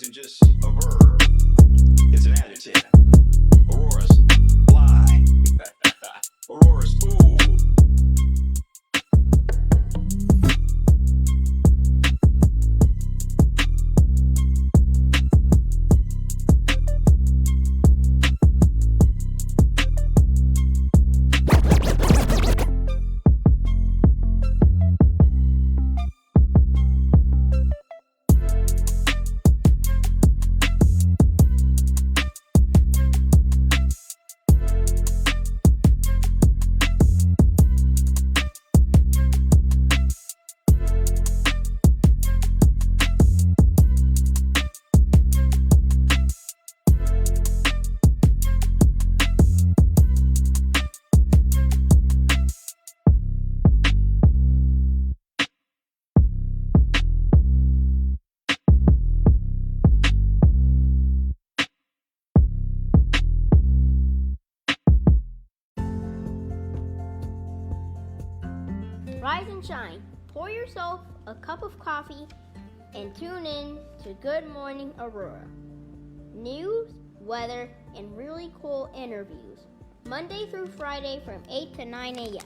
isn't just a verb, it's an adjective. Aurora's fly. Aurora's fool. Rise and shine. Pour yourself a cup of coffee and tune in to Good Morning Aurora. News, weather, and really cool interviews. Monday through Friday from 8 to 9 a.m.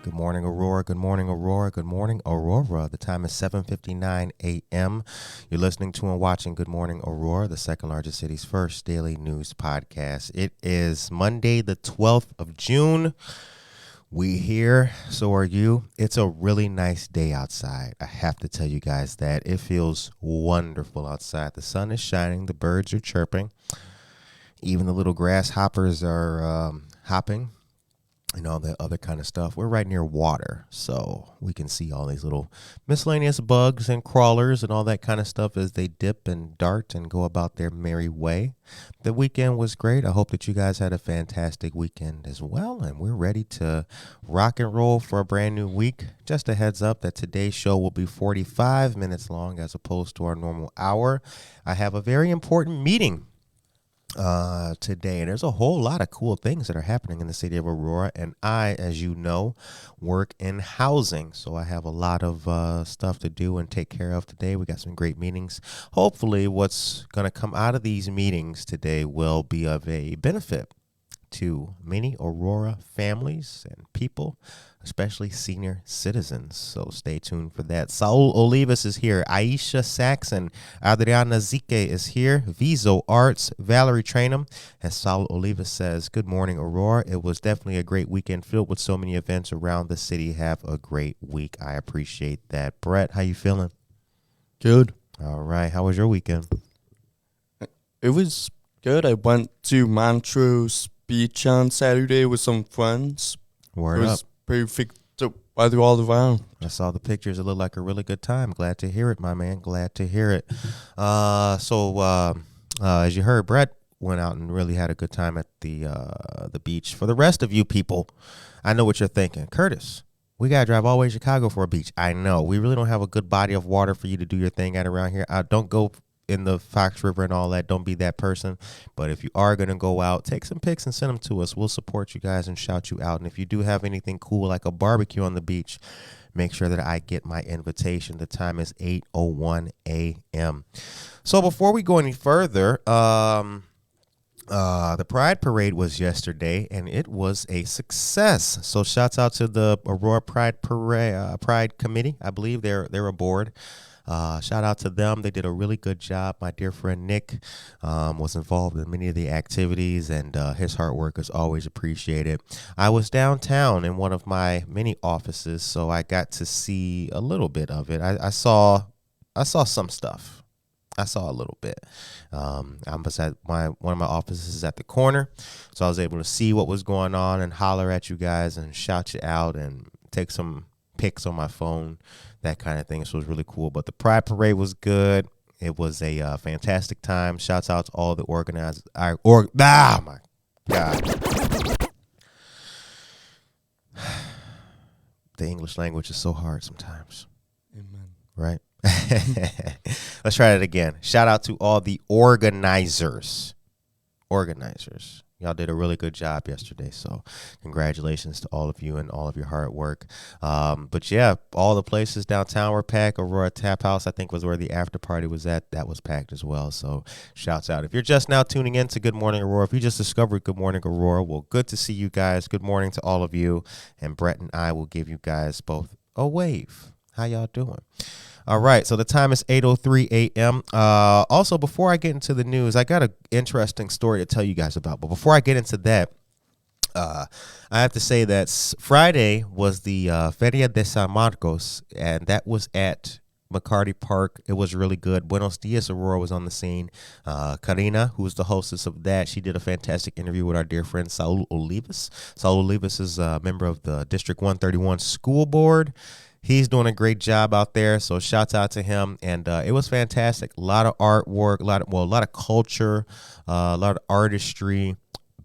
Good morning, Aurora. Good morning, Aurora. Good morning, Aurora. The time is 7:59 a.m. You're listening to and watching Good Morning Aurora, the second largest city's first daily news podcast. It is Monday, the 12th of June. We here, so are you. It's a really nice day outside. I have to tell you guys that. It feels wonderful outside. The sun is shining. The birds are chirping. Even the little grasshoppers are hopping. And all that other kind of stuff. We're right near water, so we can see all these little miscellaneous bugs and crawlers and all that kind of stuff as they dip and dart and go about their merry way. The weekend was great. I hope that you guys had a fantastic weekend as well, and we're ready to rock and roll for a brand new week. Just a heads up that today's show will be 45 minutes long as opposed to our normal hour. I have a very important meeting today, and there's a whole lot of cool things that are happening in the city of Aurora, and I, as you know, work in housing, so I have a lot of stuff to do and take care of today. We got some great meetings. Hopefully what's going to come out of these meetings today will be of a benefit to many Aurora families and people, especially senior citizens. So stay tuned for that. Saul Olivas is here. Aisha Saxon. Adriana Zike is here. Viso Arts. Valerie Trainum. And Saul Olivas says, good morning, Aurora. It was definitely a great weekend filled with so many events around the city. Have a great week. I appreciate that. Brett, how you feeling? Good. All right. How was your weekend? It was good. I went to Montrose Beach on Saturday with some friends. Word it was up. Perfect weather all around. I saw the pictures. It looked like a really good time. Glad to hear it, my man. Glad to hear it. So as you heard, Brett went out and really had a good time at the beach. For the rest of you people, I know what you're thinking. Curtis, we got to drive all the way to Chicago for a beach. I know. We really don't have a good body of water for you to do your thing at around here. Don't go in the Fox River and all that. Don't be that person. But if you are going to go out, take some pics and send them to us. We'll support you guys and shout you out. And if you do have anything cool like a barbecue on the beach, make sure that I get my invitation. The time is 8:01 a.m. So before we go any further, the Pride Parade was yesterday, and it was a success. So shouts out to the Aurora Pride Parade Pride Committee. I believe they're aboard. Shout out to them. They did a really good job. My dear friend Nick was involved in many of the activities, and his hard work is always appreciated. I was downtown in one of my many offices, so I got to see a little bit of it. I saw some stuff. I saw a little bit. I was at one of my offices is at the corner, so I was able to see what was going on and holler at you guys and shout you out and take some pics on my phone, that kind of thing. So it was really cool. But the Pride Parade was good. It was a fantastic time. Shouts out to all the organizers. Oh my God. The English language is so hard sometimes. Amen. Right? Let's try it again. Shout out to all the organizers. Y'all did a really good job yesterday, so congratulations to all of you and all of your hard work. But yeah, all the places downtown were packed. Aurora Tap House, I think, was where the after party was at. That was packed as well, so shouts out. If you're just now tuning in to Good Morning Aurora, if you just discovered Good Morning Aurora, well, good to see you guys. Good morning to all of you, and Brett and I will give you guys both a wave. How y'all doing? All right, so the time is 8:03 a.m. Also, before I get into the news, I got an interesting story to tell you guys about. But before I get into that, I have to say that Friday was the Feria de San Marcos, and that was at McCarty Park. It was really good. Buenos Dias Aurora was on the scene. Karina, who was the hostess of that, she did a fantastic interview with our dear friend Saul Olivas. Saul Olivas is a member of the District 131 School Board. He's doing a great job out there, so shouts out to him. And it was fantastic. A lot of artwork, a lot of culture, a lot of artistry.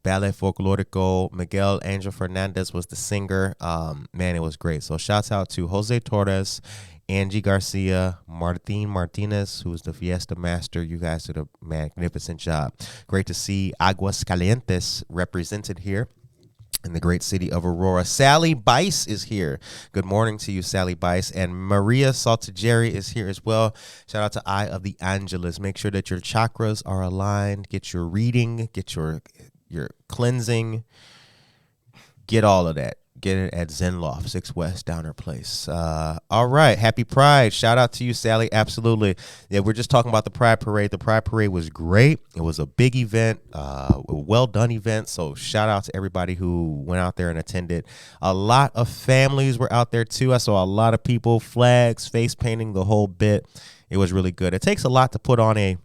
Ballet Folklorico. Miguel Angel Fernandez was the singer. Man, it was great. So shouts out to Jose Torres, Angie Garcia, Martin Martinez, who is the Fiesta Master. You guys did a magnificent job. Great to see Aguascalientes represented here in the great city of Aurora. Sally Bice is here. Good morning to you, Sally Bice. And Maria Saltigeri is here as well. Shout out to Eye of the Angelus. Make sure that your chakras are aligned. Get your reading. Get your cleansing. Get all of that. Get it at Zen Loft, 6 West Downer Place. All right. Happy Pride. Shout out to you, Sally. Absolutely. Yeah, we're just talking about the Pride Parade. The Pride Parade was great. It was a big event, a well-done event. So shout out to everybody who went out there and attended. A lot of families were out there, too. I saw a lot of people, flags, face painting, the whole bit. It was really good. It takes a lot to put on an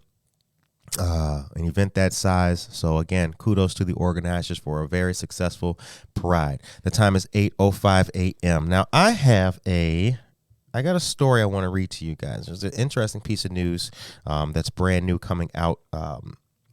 event that size. So again, kudos to the organizers for a very successful parade. The time is 8:05 a.m. Now I got a story I want to read to you guys. There's an interesting piece of news that's brand new coming out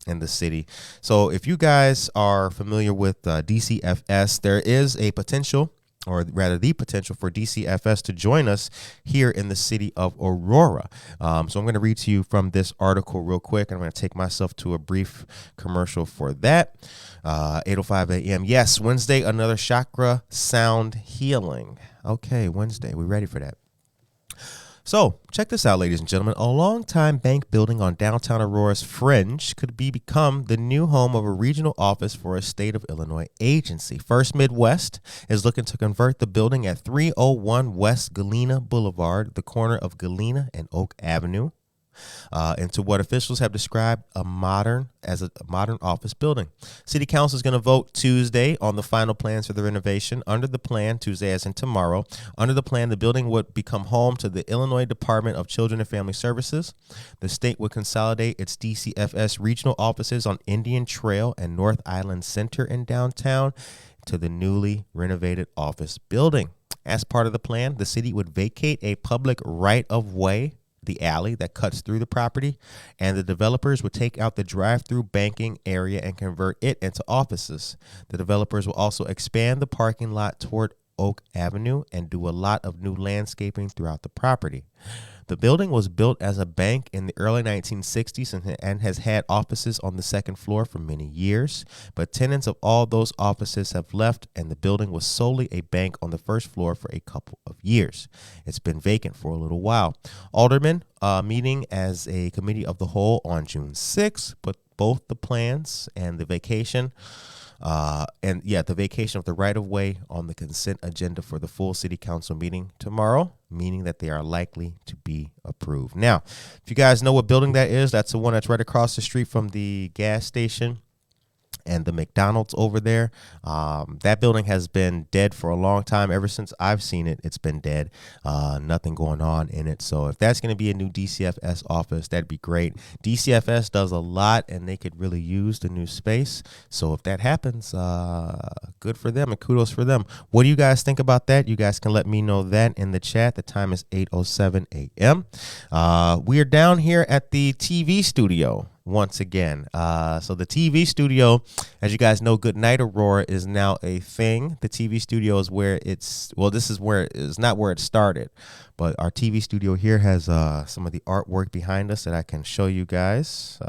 in the city. So if you guys are familiar with DCFS, there is a potential, or rather the potential, for DCFS to join us here in the city of Aurora. So I'm going to read to you from this article real quick. I'm going to take myself to a brief commercial for that. 8:05 a.m. Yes, Wednesday, another chakra sound healing. Okay, Wednesday. We ready for that? So, check this out, ladies and gentlemen. A longtime bank building on downtown Aurora's fringe could become the new home of a regional office for a state of Illinois agency. First Midwest is looking to convert the building at 301 West Galena Boulevard, the corner of Galena and Oak Avenue, into what officials have described as a modern office building. City Council is going to vote Tuesday on the final plans for the renovation. Under the plan, Tuesday as in tomorrow, under the plan, the building would become home to the Illinois Department of Children and Family Services. The state would consolidate its DCFS regional offices on Indian Trail and North Island Center in downtown to the newly renovated office building. As part of the plan, the city would vacate a public right-of-way, the alley that cuts through the property, and the developers would take out the drive-through banking area and convert it into offices. The developers will also expand the parking lot toward Oak Avenue and do a lot of new landscaping throughout the property. The building was built as a bank in the early 1960s and has had offices on the second floor for many years, but tenants of all those offices have left, and the building was solely a bank on the first floor for a couple of years. It's been vacant for a little while. Aldermen meeting as a committee of the whole on June 6th put both the plans and the vacation the vacation of the right-of-way on the consent agenda for the full city council meeting tomorrow, meaning that they are likely to be approved. Now, if you guys know what building that is, that's the one that's right across the street from the gas station and the McDonald's over there. That building has been dead for a long time. Ever since I've seen it, it's been dead. Nothing going on in it. So if that's going to be a new DCFS office, that'd be great. DCFS does a lot, and they could really use the new space. So if that happens, good for them and kudos for them. What do you guys think about that? You guys can let me know that in the chat. The time is 8:07 a.m. We are down here at the TV studio once again. So the TV studio, as you guys know, Good Night Aurora is now a thing. The TV studio is where this is where it's not where it started, but our TV studio here has some of the artwork behind us that I can show you guys.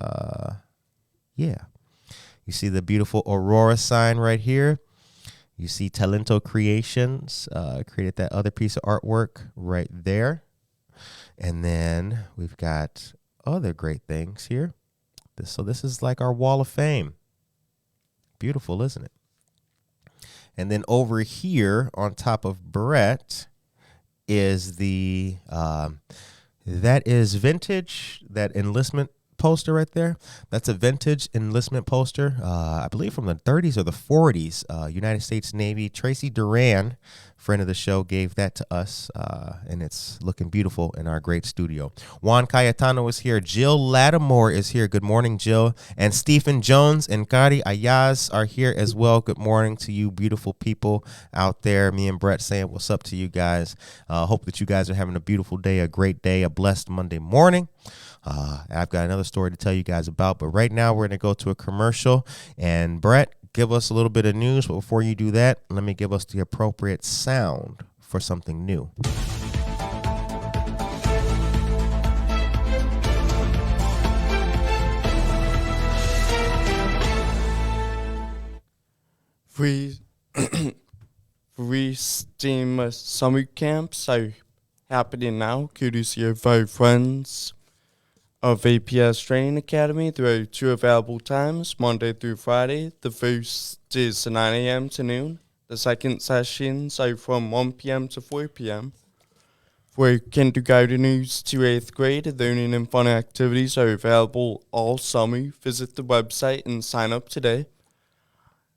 Yeah. You see the beautiful Aurora sign right here. You see Talento Creations created that other piece of artwork right there. And then we've got other great things here. So this is like our wall of fame. Beautiful, isn't it? And then over here on top of Brett is that is vintage, that enlistment poster right there. That's a vintage enlistment poster, I believe from the 30s or the 40s. United States Navy. Tracy Duran, friend of the show, gave that to us, and it's looking beautiful in our great studio. Juan Cayetano is here. Jill Lattimore is here. Good morning, Jill. And Stephen Jones and Kari Ayaz are here as well. Good morning to you beautiful people out there. Me and Brett saying what's up to you guys. Hope that you guys are having a beautiful day, a great day, a blessed Monday morning. I've got another story to tell you guys about, but right now we're going to go to a commercial. And Brett, give us a little bit of news, but before you do that, let me give us the appropriate sound for something new. Free STEAM summer camps are happening now, courtesy of our friends of APS Training Academy. There are 2 available times, Monday through Friday. The first is 9 a.m. to noon. The second sessions are from 1 p.m. to 4 p.m. For kindergarteners to 8th grade, learning and fun activities are available all summer. Visit the website and sign up today.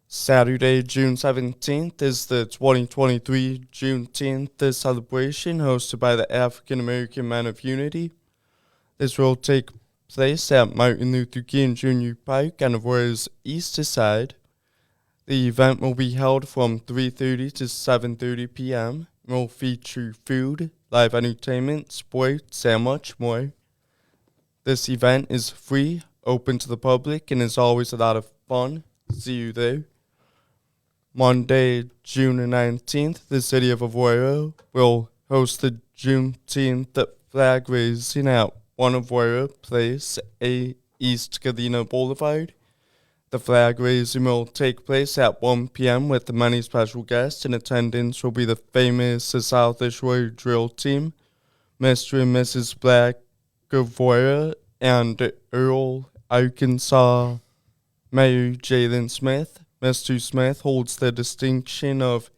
Saturday, June 17th is the 2023 Juneteenth celebration hosted by the African American Men of Unity. This will take place at Martin Luther King Jr. Park on Aurora's east side. The event will be held from 3:30 to 7:30 p.m. and will feature food, live entertainment, sports, and much more. This event is free, open to the public, and is always a lot of fun. See you there. Monday, June 19th, the city of Aurora will host the Juneteenth flag raising at 1 Aurora Place, East Galena Boulevard. The flag raising will take place at 1 p.m. with many special guests. In attendance will be the famous South Shore drill team, Mr. and Mrs. Black of Aurora, and Earl, Arkansas Mayor Jalen Smith. Mr. Smith holds the distinction of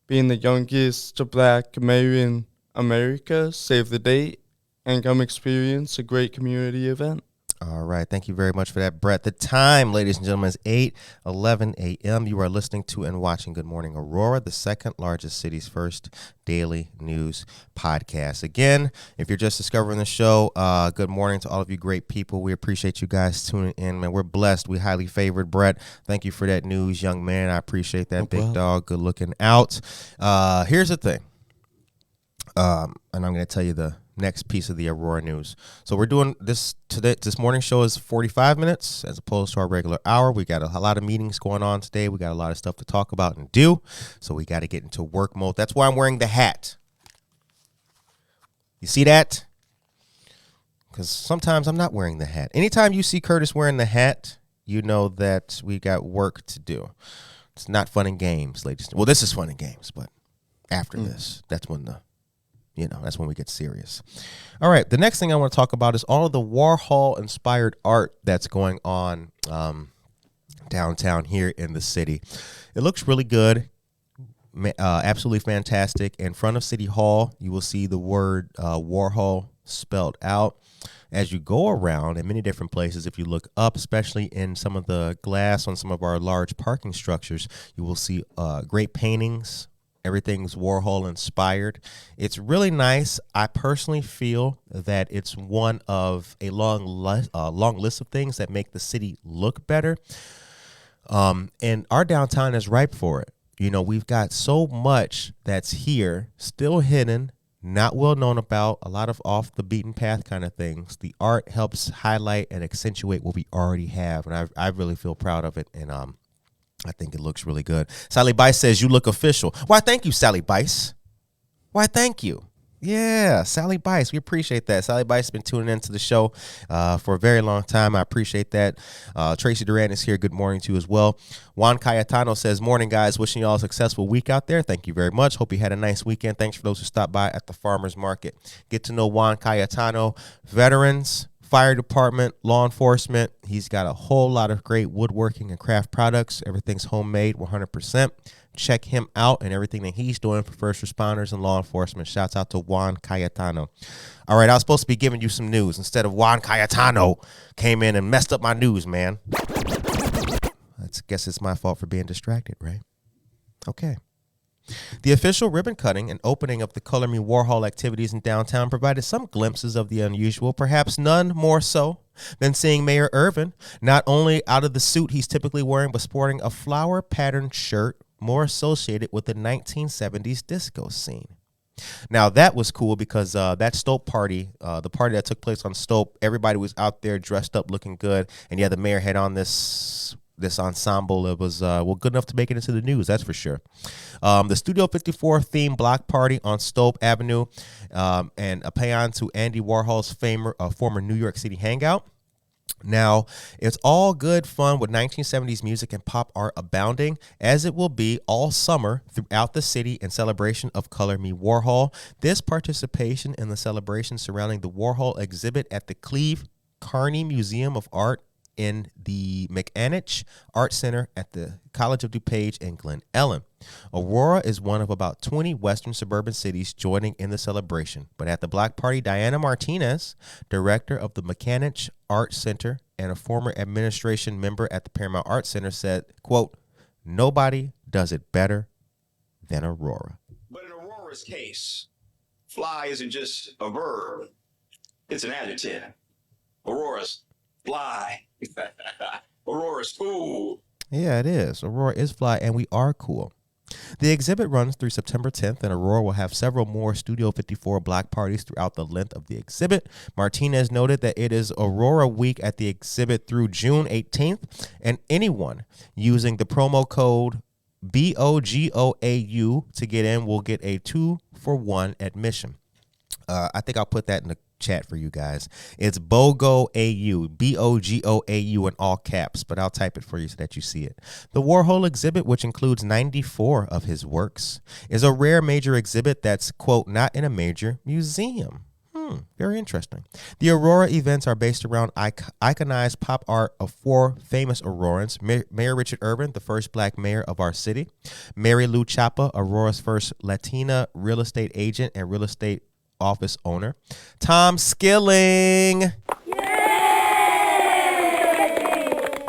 being the youngest black mayor in America. Save the date and come experience a great community event. All right. Thank you very much for that, Brett. The time, ladies and gentlemen, is 8:11 a.m. You are listening to and watching Good Morning Aurora, the second largest city's first daily news podcast. Again, if you're just discovering the show, good morning to all of you great people. We appreciate you guys tuning in, man. We're blessed. We highly favored, Brett. Thank you for that news, young man. I appreciate that. No big problem. Dog. Good looking out. Here's the thing. And I'm going to tell you the next piece of the Aurora news. So we're doing this today. This morning show is 45 minutes as opposed to our regular hour. We got a lot of meetings going on today. We got a lot of stuff to talk about and do. So we got to get into work mode. That's why I'm wearing the hat. You see that? Because sometimes I'm not wearing the hat. Anytime you see Curtis wearing the hat, you know that we got work to do. It's not fun and games, ladies. Well, this is fun and games, but after this, that's when that's when we get serious. All right, the next thing I want to talk about is all of the Warhol-inspired art that's going on downtown here in the city. It looks really good, absolutely fantastic. In front of City Hall, you will see the word Warhol spelled out. as you go around in many different places, if you look up, especially in some of the glass on some of our large parking structures, you will see great paintings. Everything's Warhol inspired. It's really nice. I personally feel that it's one of a long list of things that make the city look better. And our downtown is ripe for it. You know, we've got so much that's here, still hidden, not well known about, a lot of off the beaten path kind of things. The art helps highlight and accentuate what we already have, and I really feel proud of it, and I think it looks really good. Sally Bice says, you look official. Why, thank you, Sally Bice. Why, thank you. Yeah, Sally Bice. We appreciate that. Sally Bice has been tuning into the show for a very long time. I appreciate that. Tracy Duran is here. Good morning to you as well. Juan Cayetano says, morning, guys. Wishing you all a successful week out there. Thank you very much. Hope you had a nice weekend. Thanks for those who stopped by at the farmer's market. Get to know Juan Cayetano. Veterans, fire department, law enforcement. He's got a whole lot of great woodworking and craft products. Everything's homemade 100%. Check him out and everything that he's doing for first responders and law enforcement. Shouts out to Juan Cayetano. All right, I was supposed to be giving you some news. Instead of Juan Cayetano came in and messed up my news, man. I guess it's my fault for being distracted, right? Okay. The official ribbon cutting and opening of the Color Me Warhol activities in downtown provided some glimpses of the unusual, perhaps none more so than seeing Mayor Irvin not only out of the suit he's typically wearing, but sporting a flower-patterned shirt more associated with the 1970s disco scene. Now, that was cool because that Stope party, the party that took place on Stope, everybody was out there dressed up looking good, and yeah, the mayor had on this ensemble. It was good enough to make it into the news, that's for sure. The Studio 54 themed block party on Stope Avenue, and a paean to Andy Warhol's former New York City hangout. Now, it's all good fun with 1970s music and pop art abounding, as it will be all summer throughout the city in celebration of Color Me Warhol. This participation in the celebration surrounding the Warhol exhibit at the Cleve Carney Museum of Art in the McAninch Art Center at the College of DuPage in Glen Ellen. Aurora is one of about 20 western suburban cities joining in the celebration. But at the block party, Diana Martinez, director of the McAninch Art Center and a former administration member at the Paramount Art Center, said, quote, nobody does it better than Aurora. But in Aurora's case, fly isn't just a verb, it's an adjective. Aurora's fly. Aurora's cool. Yeah, it is. Aurora is fly, and we are cool. The exhibit runs through September 10th, and Aurora will have several more Studio 54 block parties throughout the length of the exhibit. Martinez noted that it is Aurora Week at the exhibit through June 18th, and anyone using the promo code BOGOAU to get in will get a 2-for-1 admission. I think I'll put that in the chat for you guys. It's BOGOAU, BOGOAU in all caps, but I'll type it for you so that you see it. The Warhol exhibit, which includes 94 of his works, is a rare major exhibit that's, quote, not in a major museum. Very interesting. The Aurora events are based around iconized pop art of 4 famous Aurorans. Mayor Richard Irvin, the first black mayor of our city. Mary Lou Chapa, Aurora's first Latina real estate agent and real estate office owner. Tom Skilling. Yay!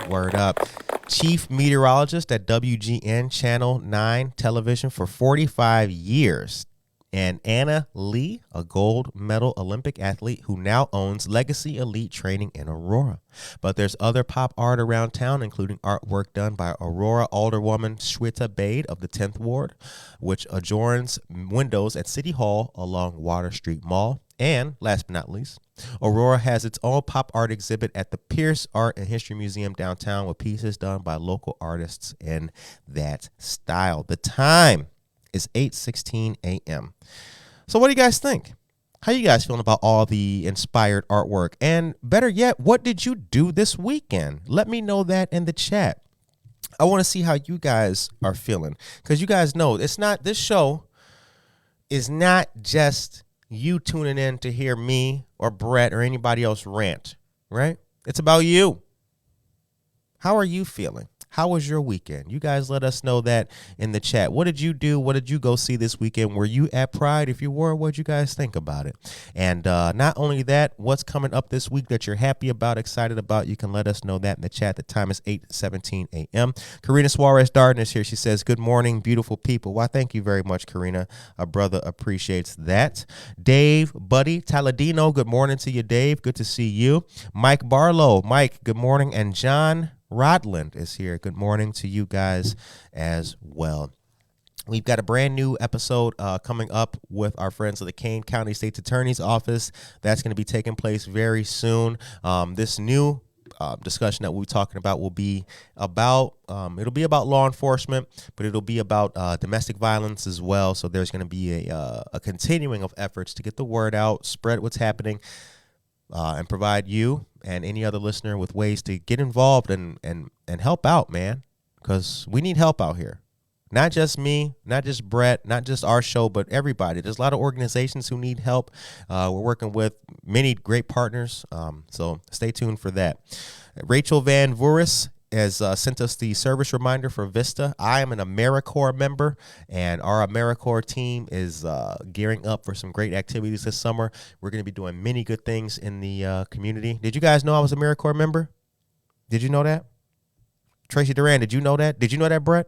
Word up. Chief meteorologist at WGN Channel 9 television for 45 years. And Anna Lee, a gold medal Olympic athlete who now owns Legacy Elite Training in Aurora. But there's other pop art around town, including artwork done by Aurora Alderwoman Shweta Bade of the 10th Ward, which adorns windows at City Hall along Water Street Mall. And last but not least, Aurora has its own pop art exhibit at the Pierce Art and History Museum downtown with pieces done by local artists in that style. The time is 8:16 a.m. So what do you guys think? How you guys feeling about all the inspired artwork? And better yet, what did you do this weekend? Let me know that in the chat. I want to see how you guys are feeling, because you guys know this show is not just you tuning in to hear me or Brett or anybody else rant, right? It's about you. How are you feeling? How was your weekend? You guys let us know that in the chat. What did you do? What did you go see this weekend? Were you at Pride? If you were, what did you guys think about it? And not only that, what's coming up this week that you're happy about, excited about, you can let us know that in the chat. The time is 8:17 a.m. Karina Suarez Darden is here. She says, good morning, beautiful people. Why, thank you very much, Karina. A brother appreciates that. Dave, Buddy, Taladino, good morning to you, Dave. Good to see you. Mike Barlow. Mike, good morning. And John Rodland is here. Good morning to you guys as well. We've got a brand new episode coming up with our friends of the Kane County State's Attorney's Office. That's going to be taking place very soon. This new discussion that we'll be talking about will be about, it'll be about law enforcement, but it'll be about domestic violence as well. So there's going to be a continuing of efforts to get the word out, spread what's happening, and provide you and any other listener with ways to get involved and help out, man, because we need help out here. Not just me, not just Brett, not just our show, but everybody. There's a lot of organizations who need help. We're working with many great partners, so stay tuned for that. Rachel Van Vooris has sent us the service reminder for Vista. I am an AmeriCorps member, and our AmeriCorps team is gearing up for some great activities this summer. We're going to be doing many good things in the community. Did you guys know I was an AmeriCorps member? Did you know that? Tracy Duran, did you know that? Did you know that, Brett?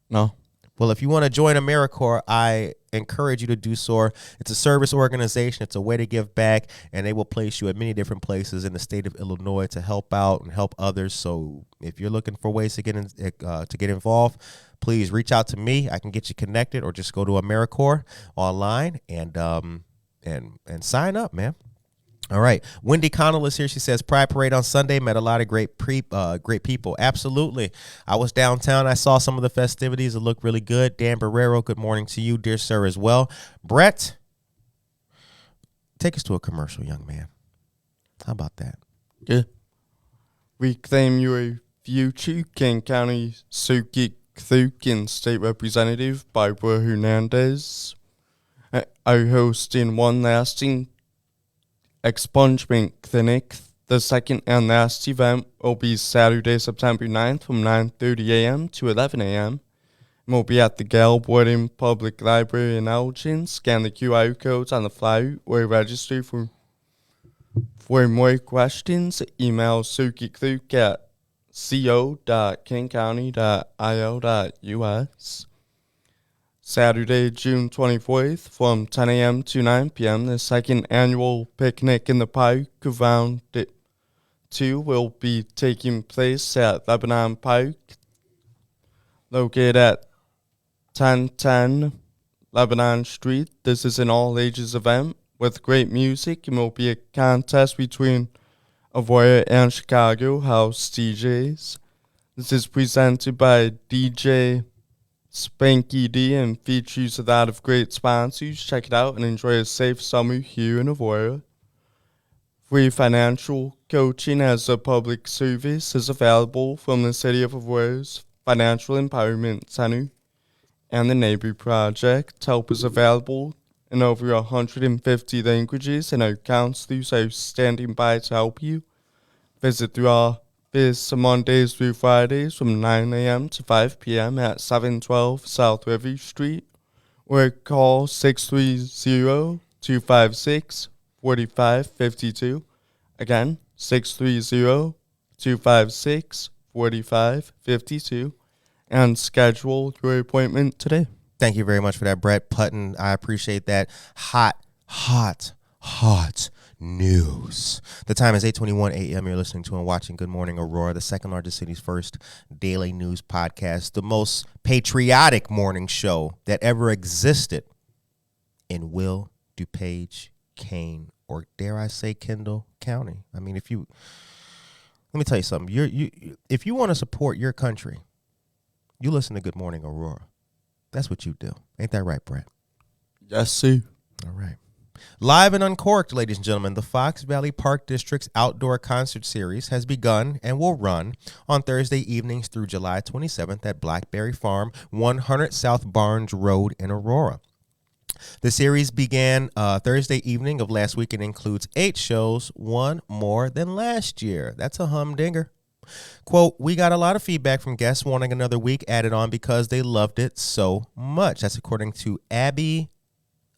No. Well, if you want to join AmeriCorps, I encourage you to do so. It's a service organization. It's a way to give back, and they will place you at many different places in the state of Illinois to help out and help others. So if you're looking for ways to get involved, please reach out to me. I can get you connected, or just go to AmeriCorps online and sign up, man. All right. Wendy Connell is here. She says, Pride Parade on Sunday. Met a lot of great people. Absolutely. I was downtown. I saw some of the festivities. It looked really good. Dan Barrero, good morning to you, dear sir, as well. Brett, take us to a commercial, young man. How about that? Yeah. We claim you're a future King County Circuit Clerk and State Representative Barbara Hernandez are hosting one lasting expungement clinic. The second and last event will be Saturday, September 9th from 9:30 a.m. to 11 a.m. and will be at the Gail Borden Public Library in Elgin. Scan the QR codes on the flyer or register for more questions. Email circuitclerk at co.kingcounty.io.us. Saturday, June 24th from 10 a.m. to 9 p.m. The second annual picnic in the park around 2 will be taking place at Lebanon Park, located at 1010 Lebanon Street. This is an all-ages event with great music and will be a contest between Aurora and Chicago house DJs. This is presented by DJ Spanky D and features a lot of great sponsors. Check it out and enjoy a safe summer here in Aurora. Free financial coaching as a public service is available from the City of Aurora's Financial Empowerment Center and the Neighbor Project. Help is available in over 150 languages, and our counselors are standing by to help you. Visit the office Mondays through Fridays from 9 a.m. to 5 p.m. at 712 South River Street, or call 630-256-4552. Again, 630-256-4552, and schedule your appointment today. Thank you very much for that, Brett Putton. I appreciate that. Hot news. The time is 8:21 a.m. You're listening to and watching Good Morning Aurora, the second largest city's first daily news podcast, the most patriotic morning show that ever existed in Will, DuPage, Kane, or dare I say Kendall County. I mean, let me tell you something. If you want to support your country, you listen to Good Morning Aurora. That's what you do. Ain't that right, Brett? Yes, sir. All right. Live and Uncorked, ladies and gentlemen, the Fox Valley Park District's Outdoor Concert Series has begun and will run on Thursday evenings through July 27th at Blackberry Farm, 100 South Barnes Road in Aurora. The series began Thursday evening of last week and includes 8 shows, one more than last year. That's a humdinger. Quote, we got a lot of feedback from guests wanting another week added on because they loved it so much. That's according to Abby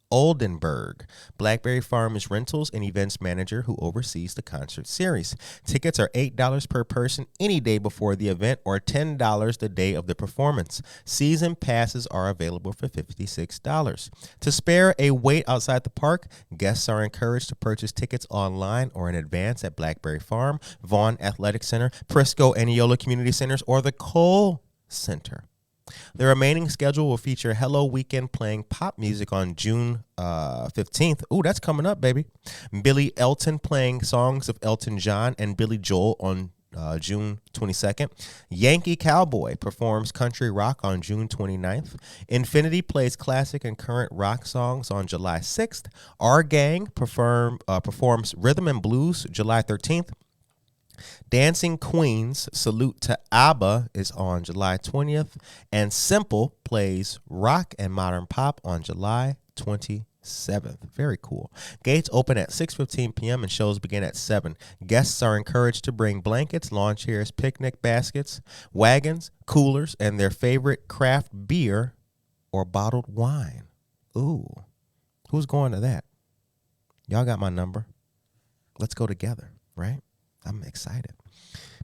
Oldenburg, Blackberry Farms Rentals and Events Manager who oversees the concert series. Tickets are $8 per person any day before the event or $10 the day of the performance. Season passes are available for $56. To spare a wait outside the park, guests are encouraged to purchase tickets online or in advance at Blackberry Farm, Vaughn Athletic Center, Prisco and Eola Community Centers, or the Cole Center. The remaining schedule will feature Hello Weekend playing pop music on June 15th. Ooh, that's coming up, baby. Billy Elton playing songs of Elton John and Billy Joel on June 22nd. Yankee Cowboy performs country rock on June 29th. Infinity plays classic and current rock songs on July 6th. Our Gang performs rhythm and blues July 13th. Dancing Queens Salute to ABBA is on July 20th, and Simple plays rock and modern pop on July 27th. Very cool. Gates open at 6:15 p.m. and shows begin at 7. Guests are encouraged to bring blankets, lawn chairs, picnic baskets, wagons, coolers, and their favorite craft beer or bottled wine. Ooh, who's going to that? Y'all got my number. Let's go together, right? I'm excited.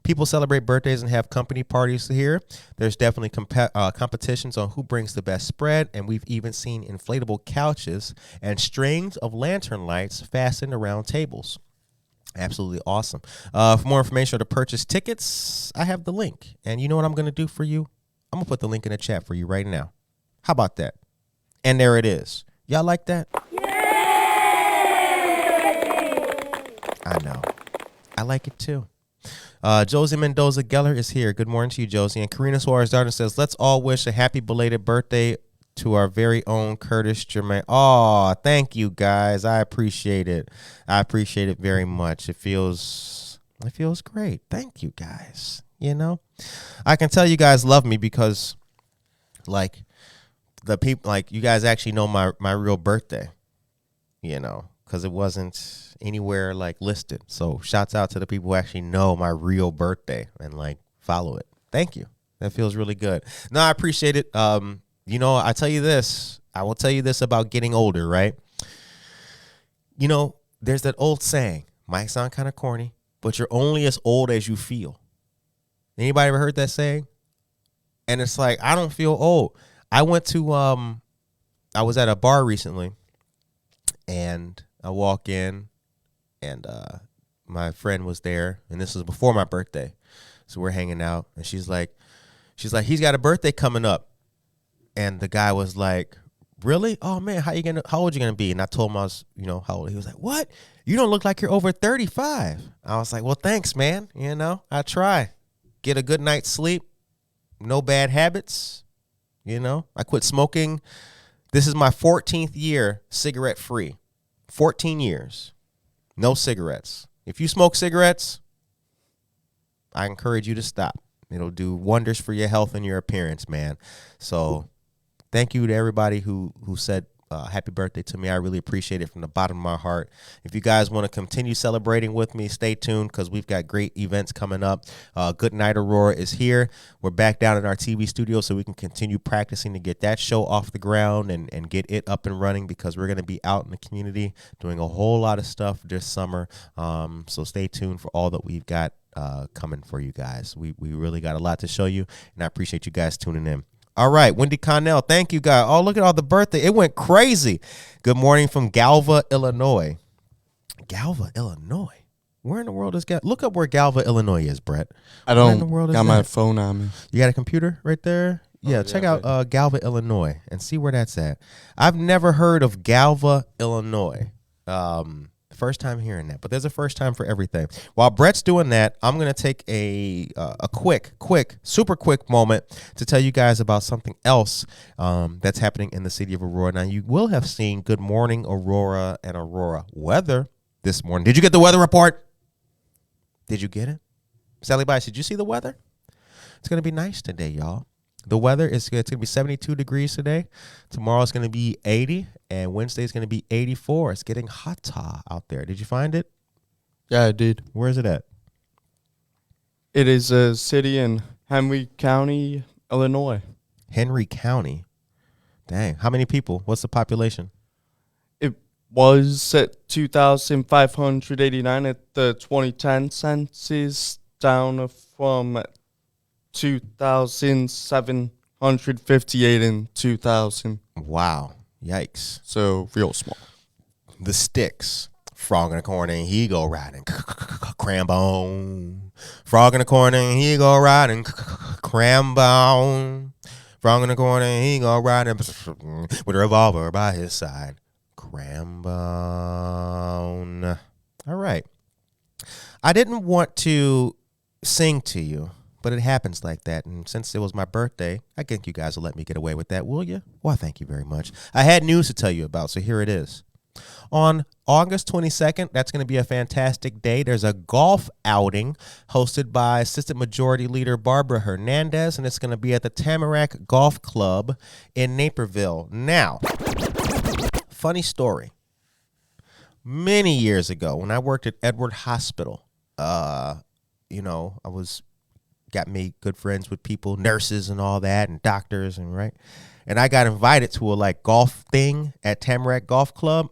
People celebrate birthdays and have company parties here. There's definitely competitions on who brings the best spread, and we've even seen inflatable couches and strings of lantern lights fastened around tables. Absolutely awesome. For more information or to purchase tickets, I have the link. And you know what I'm going to do for you? I'm going to put the link in the chat for you right now. How about that? And there it is. Y'all like that? I know. I like it too. Josie Mendoza Geller is here. Good morning to you, Josie. And Karina Suarez Darden says, let's all wish a happy belated birthday to our very own Curtis Germain. Oh, thank you, guys. I appreciate it. I appreciate it very much. It feels great. Thank you, guys. You know, I can tell you guys love me because, like, the people, like, you guys actually know my real birthday, you know, because it wasn't anywhere like listed. So shouts out to the people who actually know my real birthday and like follow it. Thank you. That feels really good. No, I appreciate it. You know, I will tell you this about getting older, right? You know, there's that old saying, might sound kind of corny, but you're only as old as you feel. Anybody ever heard that saying? And it's like, I don't feel old. I went to, I was at a bar recently and I walk in and my friend was there, and this was before my birthday. So we're hanging out, and she's like, he's got a birthday coming up. And the guy was like, really? Oh man, how old you gonna be? And I told him I was, you know, how old. He was like, what? You don't look like you're over 35. I was like, well, thanks, man. You know, I try. Get a good night's sleep, no bad habits. You know, I quit smoking. This is my 14th year cigarette free. 14 years. No cigarettes. If you smoke cigarettes, I encourage you to stop. It'll do wonders for your health and your appearance, man. So thank you to everybody who said happy birthday to me. I really appreciate it from the bottom of my heart. If you guys want to continue celebrating with me, stay tuned because we've got great events coming up. Good Night Aurora is here. We're back down in our TV studio so we can continue practicing to get that show off the ground and get it up and running because we're going to be out in the community doing a whole lot of stuff this summer. So stay tuned for all that we've got coming for you guys. We really got a lot to show you, and I appreciate you guys tuning in. All right, Wendy Connell, thank you, guys. Oh, look at all the birthday. It went crazy. Good morning from Galva, Illinois. Galva, Illinois. Where in the world is Galva? Look up where Galva, Illinois is, Brett. I Where don't in the world is got that? my phone on me. You got a computer right there? Yeah, check out Galva, Illinois, and see where that's at. I've never heard of Galva, Illinois. First time hearing that, but there's a first time for everything. While Brett's doing that, I'm going to take a super quick moment to tell you guys about something else that's happening in the city of Aurora. Now, you will have seen Good Morning Aurora and Aurora weather this morning. Did you get the weather report? Did you get it? Sally Bice, did you see the weather? It's going to be nice today, y'all. The weather it's going to be 72 degrees today. Tomorrow it's going to be 80, and Wednesday is going to be 84. It's getting hot out there. Did you find it? Yeah, I did. Where is it at? It is a city in Henry County, Illinois. Henry County. Dang. How many people? What's the population? It was at 2,589 at the 2010 census, down from 2,758 in 2000. Wow. Yikes. So real small. The Sticks. Frog in the corner and he go riding. Crambone. Frog in the corner and he go riding. Crambone. Frog in the corner and he go riding with a revolver by his side. Crambone. All right. I didn't want to sing to you, but it happens like that. And since it was my birthday, I think you guys will let me get away with that, will you? Well, thank you very much. I had news to tell you about, so here it is. On August 22nd, that's going to be a fantastic day. There's a golf outing hosted by Assistant Majority Leader Barbara Hernandez, and it's going to be at the Tamarack Golf Club in Naperville. Now, funny story. Many years ago, when I worked at Edward Hospital, I got made good friends with people, nurses and all that, and doctors, and right. And I got invited to a golf thing at Tamarack Golf Club.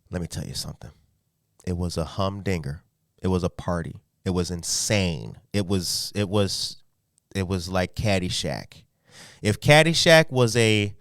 Let me tell you something. It was a humdinger. It was a party. It was insane. It was like Caddyshack. If Caddyshack was it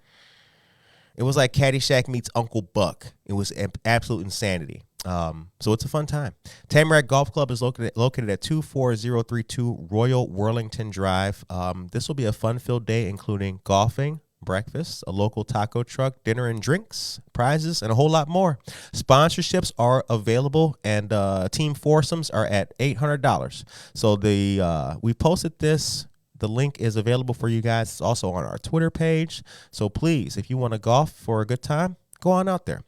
was like Caddyshack meets Uncle Buck. It was absolute insanity. So it's a fun time. Tamarack Golf Club is located at 24032 Royal Worlington Drive. This will be a fun-filled day, including golfing, breakfast, a local taco truck, dinner and drinks, prizes, and a whole lot more. Sponsorships are available, and team foursomes are at $800. So we posted this. The link is available for you guys. It's also on our Twitter page. So please, if you want to golf for a good time, go on out there.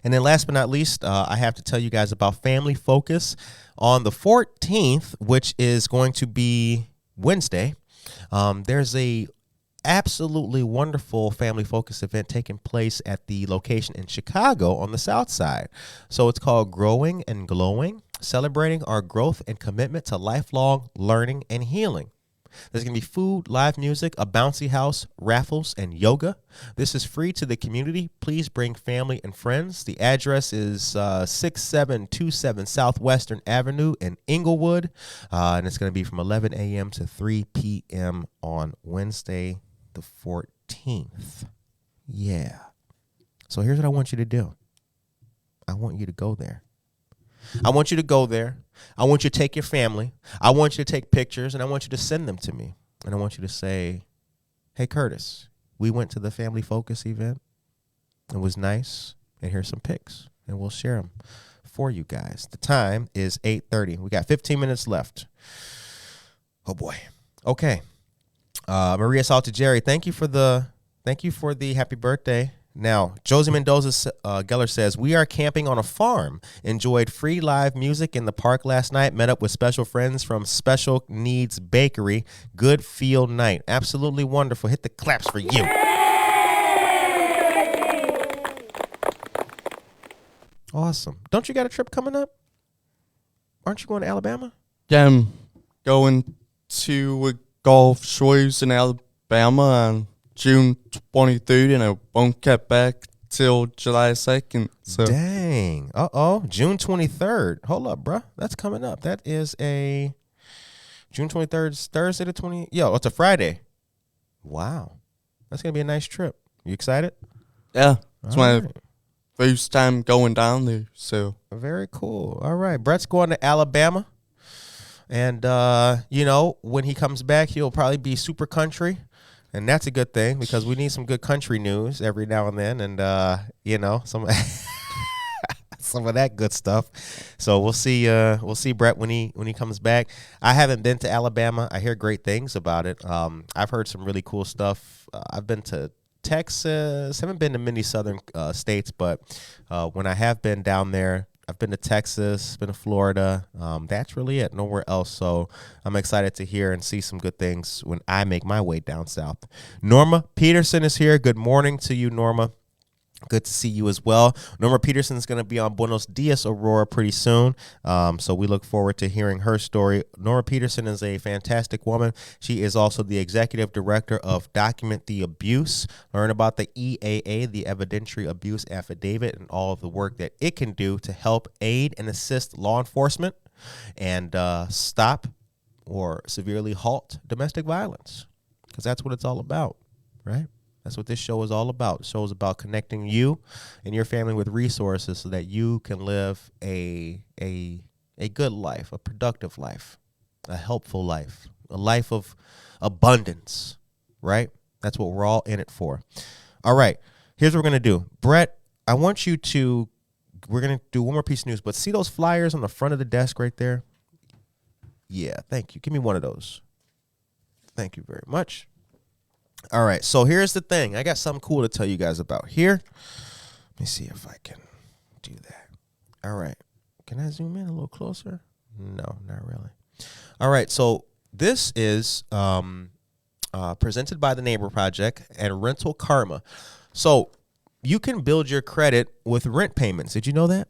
And then last but not least, I have to tell you guys about Family Focus. On the 14th, which is going to be Wednesday, there's a absolutely wonderful Family Focus event taking place at the location in Chicago on the South Side. So it's called Growing and Glowing, celebrating our growth and commitment to lifelong learning and healing. There's going to be food, live music, a bouncy house, raffles, and yoga. This is free to the community. Please bring family and friends. The address is 6727 Southwestern Avenue in Inglewood, and it's going to be from 11 a.m. to 3 p.m. on Wednesday the 14th. Yeah. So here's what I want you to do. I want you to go there. I want you to go there. I want you to take your family. I want you to take pictures, and I want you to send them to me. And I want you to say, hey, Curtis, we went to the Family Focus event. It was nice, and here's some pics, and we'll share them for you guys. The time is 8:30. We got 15 minutes left. Oh, boy. Okay. Maria Saltigeri, thank you for the happy birthday. Now, Josie Mendoza Geller says, we are camping on a farm. Enjoyed free live music in the park last night. Met up with special friends from Special Needs Bakery. Good field night. Absolutely wonderful. Hit the claps for you. Awesome. Don't you got a trip coming up? Aren't you going to Alabama? Yeah, I'm going to Gulf Shores in Alabama on June 23rd, and I won't get back till July 2nd. So. Dang. June 23rd. Hold up, bruh. That's coming up. That is a June 23rd, Thursday the 20th. Yo, it's a Friday. Wow. That's going to be a nice trip. You excited? Yeah. It's my first time going down there. So very cool. All right. Brett's going to Alabama. And, when he comes back, he'll probably be super country. And that's a good thing because we need some good country news every now and then, and some some of that good stuff. So we'll see Brett when he comes back. I haven't been to Alabama. I hear great things about it. I've heard some really cool stuff. I've been to Texas. Haven't been to many southern states, but when I have been down there, I've been to Texas, been to Florida. That's really it. Nowhere else. So I'm excited to hear and see some good things when I make my way down south. Norma Peterson is here. Good morning to you, Norma. Good to see you as well. Norma Peterson is going to be on Buenos Dias, Aurora, pretty soon. So we look forward to hearing her story. Norma Peterson is a fantastic woman. She is also the executive director of Document the Abuse. Learn about the EAA, the Evidentiary Abuse Affidavit, and all of the work that it can do to help aid and assist law enforcement and stop or severely halt domestic violence, because that's what it's all about, right? That's what this show is all about. The show is about connecting you and your family with resources so that you can live a good life, a productive life, a helpful life, a life of abundance, right? That's what we're all in it for. All right, here's what we're going to do. Brett, I want you to, we're going to do one more piece of news, but see those flyers on the front of the desk right there? Yeah, thank you. Give me one of those. Thank you very much. All right, so here's the thing. I got something cool to tell you guys about here. Let me see if I can do that. All right. Can I zoom in a little closer? No, not really. All right, so this is presented by the Neighbor Project and Rental Karma. So you can build your credit with rent payments. Did you know that?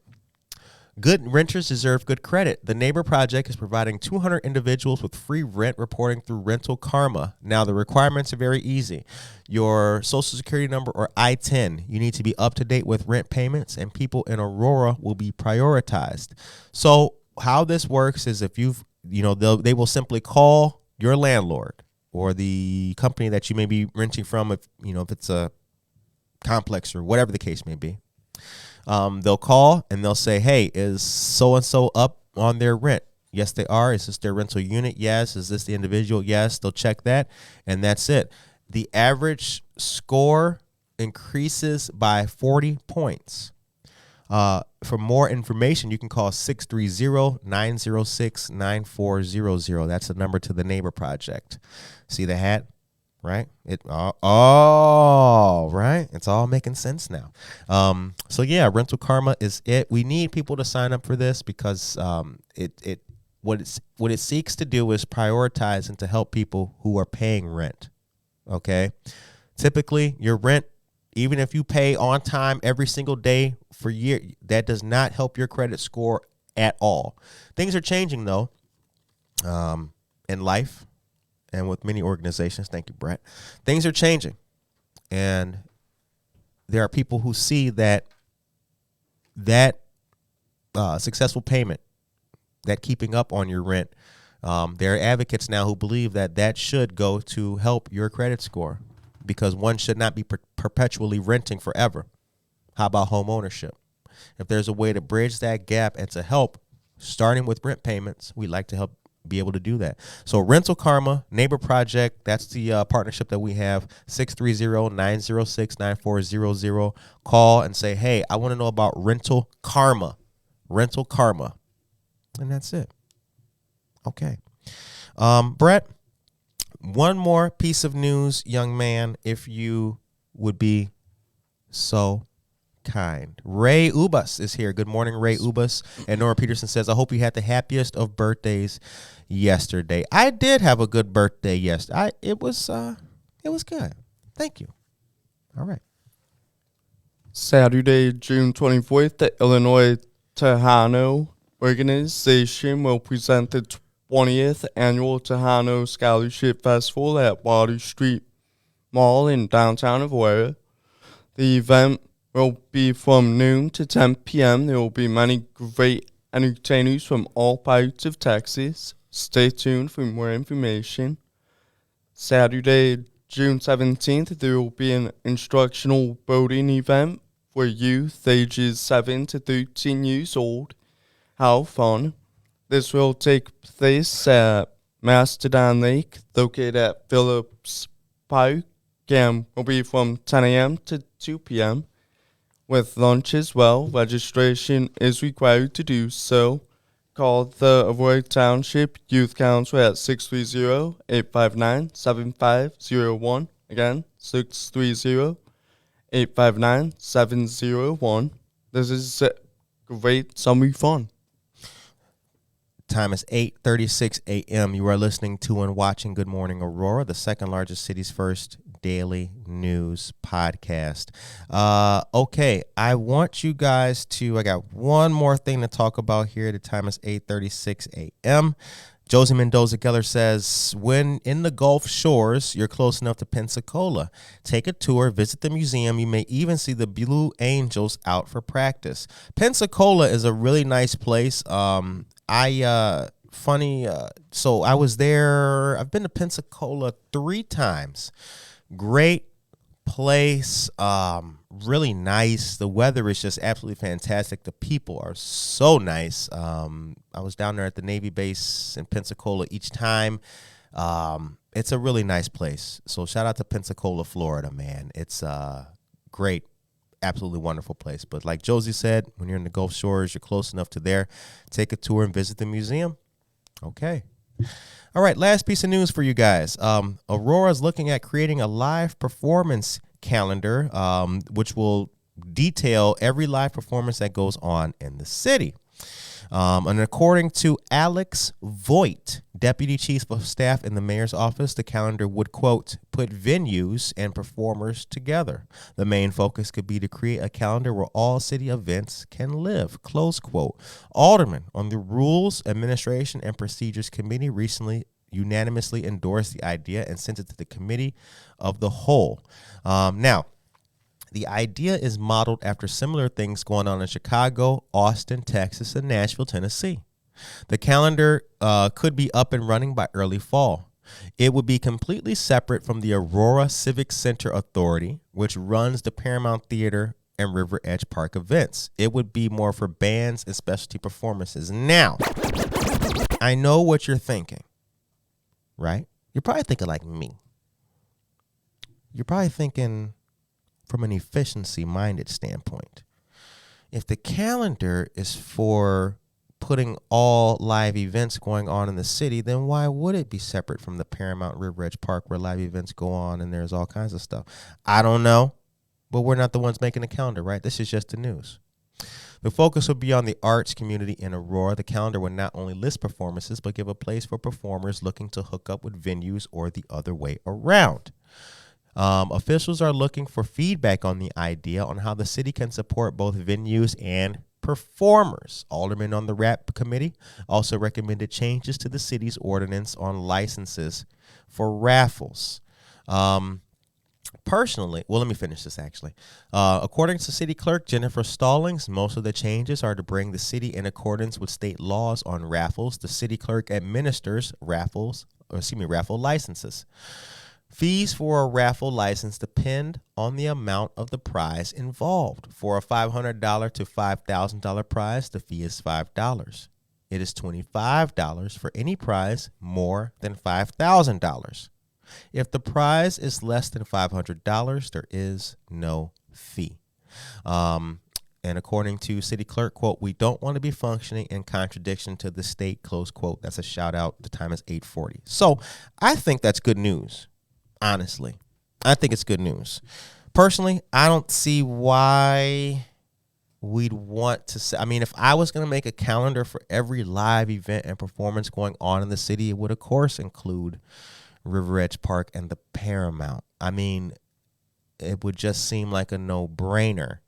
Good renters deserve good credit. The Neighbor Project is providing 200 individuals with free rent reporting through Rental Karma. Now, the requirements are very easy. Your Social Security number or I-10. You need to be up to date with rent payments, and people in Aurora will be prioritized. So how this works is if they will simply call your landlord or the company that you may be renting from, if it's a complex or whatever the case may be. They'll call and they'll say, hey, is so-and-so up on their rent? Yes, they are. Is this their rental unit? Yes. Is this the individual? Yes. They'll check that, and that's it. The average score increases by 40 points. For more information, you can call 630-906-9400. That's the number to the Neighbor Project. See the hat? Right? Right? It's all making sense now. So yeah, Rental Karma is it. We need people to sign up for this because what it seeks to do is prioritize and to help people who are paying rent. Okay? Typically, your rent, even if you pay on time every single day for a year, that does not help your credit score at all. Things are changing though, in life. And with many organizations, thank you, Brett. Things are changing, and there are people who see that successful payment, that keeping up on your rent. There are advocates now who believe that should go to help your credit score, because one should not be perpetually renting forever. How about home ownership? If there's a way to bridge that gap and to help, starting with rent payments, we'd like to help be able to do that. So Rental Karma, Neighbor Project, that's the partnership that we have. 630-906-9400. Call and say, hey, I want to know about Rental Karma. Rental Karma. And that's it. Okay. Brett, one more piece of news, young man, if you would be so kind. Ray Ubas is here. Good morning, Ray Ubas. And Nora Peterson says, I hope you had the happiest of birthdays yesterday. I did have a good birthday yesterday. It was good. Thank you. All right. Saturday, June 24th, the Illinois Tejano organization will present the 20th annual Tejano Scholarship Festival at Water Street Mall in downtown Aurora. The event will be from noon to 10 p.m. There will be many great entertainers from all parts of Texas. Stay tuned for more information. Saturday, June 17th, there will be an instructional boating event for youth ages 7 to 13 years old. How fun. This will take place at Mastodon Lake, located at Phillips Park, and will be from 10 a.m. to 2 p.m. with lunch as well. Registration is required to do so. Call the Aurora Township Youth Council at 630-859-7501. Again, 630-859-701. This is great summer fun. Time is 8:36 a.m. You are listening to and watching Good Morning Aurora, the second largest city's first Daily News Podcast. Okay, I want you guys to, I got one more thing to talk about here. The time is 8:36 a.m. Josie Mendoza Geller says, when in the Gulf Shores, you're close enough to Pensacola. Take a tour, visit the museum. You may even see the Blue Angels out for practice. Pensacola is a really nice place. So I was there. I've been to Pensacola 3 times. Great place. Really nice. The weather is just absolutely fantastic. The people are so nice. I was down there at the Navy base in Pensacola each time. It's a really nice place. So shout out to Pensacola, Florida, man. It's great. Absolutely wonderful place. But like Josie said, when you're in the Gulf Shores, you're close enough to there. Take a tour and visit the museum. Okay. All right, last piece of news for you guys. Aurora's looking at creating a live performance calendar, which will detail every live performance that goes on in the city. And according to Alex Voigt, Deputy Chief of Staff in the Mayor's office, the calendar would, quote, put venues and performers together. The main focus could be to create a calendar where all city events can live, close quote. Aldermen on the Rules, Administration, and Procedures Committee recently unanimously endorsed the idea and sent it to the Committee of the Whole. Now, the idea is modeled after similar things going on in Chicago, Austin, Texas, and Nashville, Tennessee. The calendar could be up and running by early fall. It would be completely separate from the Aurora Civic Center Authority, which runs the Paramount Theater and River Edge Park events. It would be more for bands and specialty performances. Now, I know what you're thinking, right? You're probably thinking like me. You're probably thinking, from an efficiency-minded standpoint, if the calendar is for putting all live events going on in the city, then why would it be separate from the Paramount River Edge Park where live events go on and there's all kinds of stuff? I don't know, but we're not the ones making the calendar, right? This is just the news. The focus would be on the arts community in Aurora. The calendar would not only list performances, but give a place for performers looking to hook up with venues or the other way around. Officials are looking for feedback on the idea on how the city can support both venues and performers. Aldermen on the RAP committee also recommended changes to the city's ordinance on licenses for raffles. Personally, well, let me finish this actually. According to City Clerk Jennifer Stallings, most of the changes are to bring the city in accordance with state laws on raffles. The city clerk administers raffle licenses. Fees for a raffle license depend on the amount of the prize involved. For a $500 to $5,000 prize, the fee is $5. It is $25 for any prize more than $5,000. If the prize is less than $500, there is no fee. And according to City Clerk, quote, we don't want to be functioning in contradiction to the state, close quote. That's a shout out. The time is 8:40. So I think that's good news. Honestly, I think it's good news. Personally, I don't see why we'd want to say, I mean, if I was going to make a calendar for every live event and performance going on in the city, it would, of course, include River Edge Park and the Paramount. I mean, it would just seem like a no-brainer.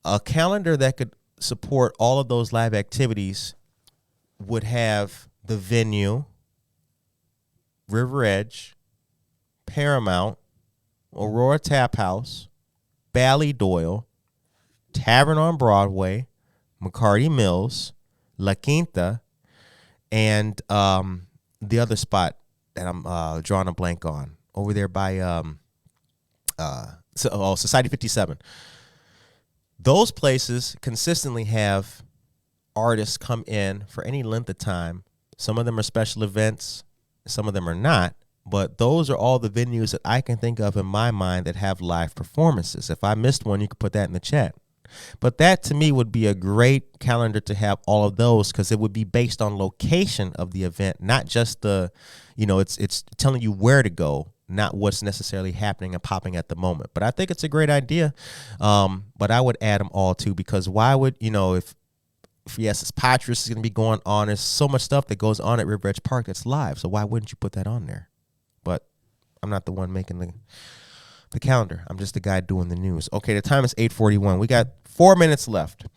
A calendar that could support all of those live activities would have the venue, River Edge, Paramount, Aurora Tap House, Ballydoyle, Tavern on Broadway, McCarty Mills, La Quinta, and the other spot that I'm drawing a blank on over there by Society 57. Those places consistently have artists come in for any length of time. Some of them are special events, some of them are not. But those are all the venues that I can think of in my mind that have live performances. If I missed one, you could put that in the chat. But that to me would be a great calendar to have all of those, because it would be based on location of the event, not just it's telling you where to go, not what's necessarily happening and popping at the moment. But I think it's a great idea. But I would add them all too, because why would, if Fiestas Patrias is going to be going on, there's so much stuff that goes on at River Edge Park that's live. So why wouldn't you put that on there? But I'm not the one making the calendar. I'm just the guy doing the news. Okay, the time is 8:41. We got 4 minutes left.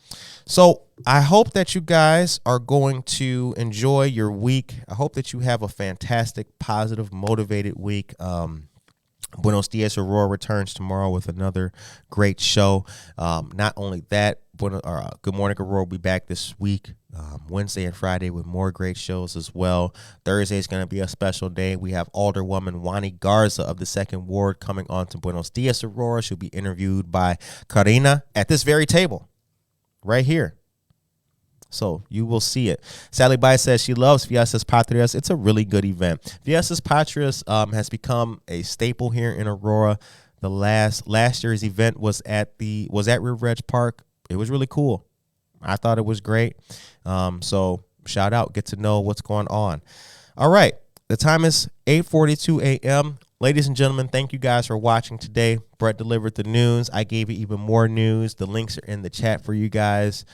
So I hope that you guys are going to enjoy your week. I hope that you have a fantastic, positive, motivated week. Buenos Dias Aurora returns tomorrow with another great show. Not only that, Good Morning Aurora will be back this week, Wednesday and Friday, with more great shows as well. Thursday is going to be a special day. We have Alderwoman Wani Garza of the 2nd Ward coming on to Buenos Dias Aurora. She'll be interviewed by Karina at this very table right here. So you will see it. Sally Bai says she loves Fiestas Patrias. It's a really good event. Fiestas Patrias has become a staple here in Aurora. The last year's event was at River Edge Park. It was really cool. I thought it was great. So shout out, get to know what's going on. All right, the time is 8:42 a.m. Ladies and gentlemen, thank you guys for watching today. Brett delivered the news. I gave you even more news. The links are in the chat for you guys.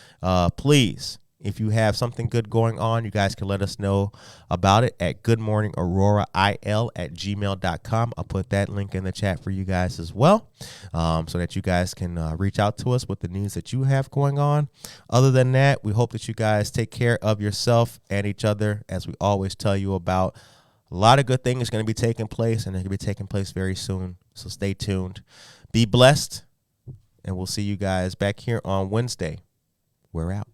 Please, if you have something good going on, you guys can let us know about it at goodmorningaurora@gmail.com. I'll put that link in the chat for you guys as well, so that you guys can reach out to us with the news that you have going on. Other than that, we hope that you guys take care of yourself and each other, as we always tell you about. A lot of good things are going to be taking place, and they're going to be taking place very soon. So stay tuned. Be blessed, and we'll see you guys back here on Wednesday. We're out.